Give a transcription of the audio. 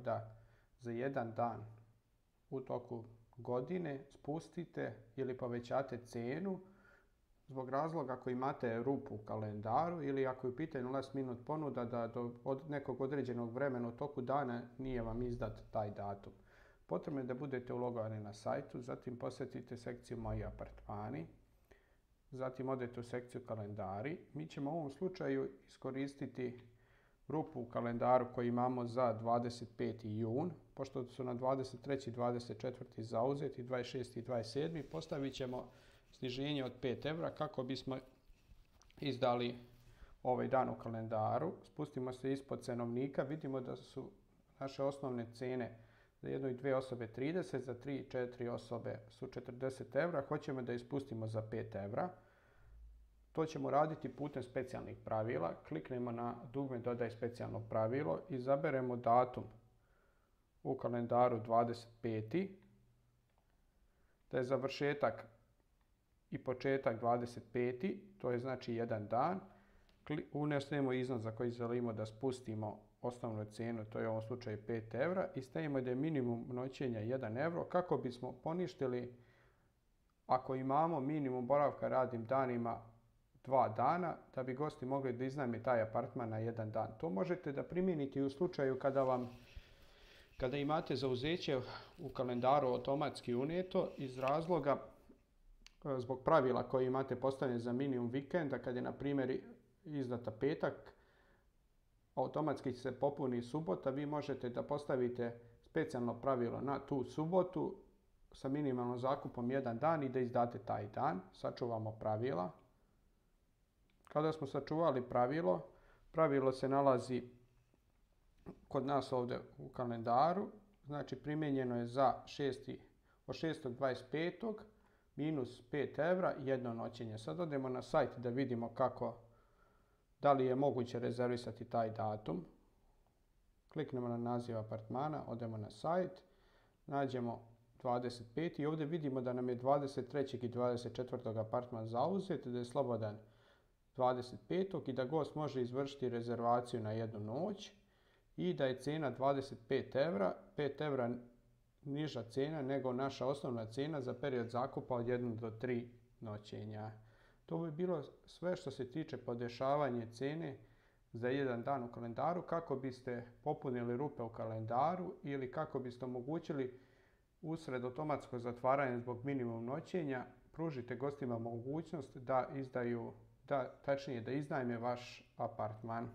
da za jedan dan u toku godine spustite ili povećate cijenu zbog razloga ako imate rupu u kalendaru ili ako je u pitanju last minute ponuda da od nekog određenog vremena u toku dana nije vam izdat taj datum. Potrebno je da budete ulogovani na sajtu, zatim posjetite sekciju Moji apartmani, zatim odete u sekciju kalendari. Mi ćemo u ovom slučaju iskoristiti rupu u kalendaru koju imamo za 25. jun, pošto su na 23. i 24. zauzeti, 26. i 27. postavit ćemo sniženje od 5 € kako bismo izdali ovaj dan u kalendaru. Spustimo se ispod cenovnika, vidimo da su naše osnovne cijene za 1 i 2 osobe 30, za 3 i 4 osobe su 40 €, hoćemo da ispustimo za 5 €. To ćemo raditi putem specijalnih pravila. Kliknemo na dugme Dodaj specijalno pravilo, izaberemo datum u kalendaru 25. da je završetak i početak 25. to je znači jedan dan. Unesemo iznos za koji želimo da spustimo osnovnu cijenu, to je u ovom slučaju 5 € i stavimo da je minimum noćenja 1 € kako bismo poništili ako imamo minimum boravka radnim danima 2 dana, da bi gosti mogli da iznajme taj apartman na jedan dan. To možete da primijenite i u slučaju kada imate zauzeće u kalendaru automatski unijeto iz razloga zbog pravila koje imate postavljene za minimum vikenda, kad je na primjer izdata petak, automatski se popuni subota, vi možete da postavite specijalno pravilo na tu subotu sa minimalnom zakupom 1 dan i da izdate taj dan. Sačuvamo pravila. Kada smo sačuvali pravilo se nalazi kod nas ovdje u kalendaru, znači primijenjeno je za od 6.25. minus 5 € jedno noćenje. Sad odemo na sajt da vidimo da li je moguće rezervisati taj datum. Kliknemo na naziv apartmana, odemo na sajt, nađemo 25. i ovdje vidimo da nam je 23. i 24. apartman zauzet, da je slobodan 25. i da gost može izvršiti rezervaciju na jednu noć i da je cijena 25 €, 5 € niža cijena nego naša osnovna cijena za period zakupa od 1 do 3 noćenja. To bi bilo sve što se tiče podešavanja cijene za jedan dan u kalendaru, kako biste popunili rupe u kalendaru ili kako biste omogućili usred automatskog zatvaranja zbog minimum noćenja, pružite gostima mogućnost da iznajme vaš apartman.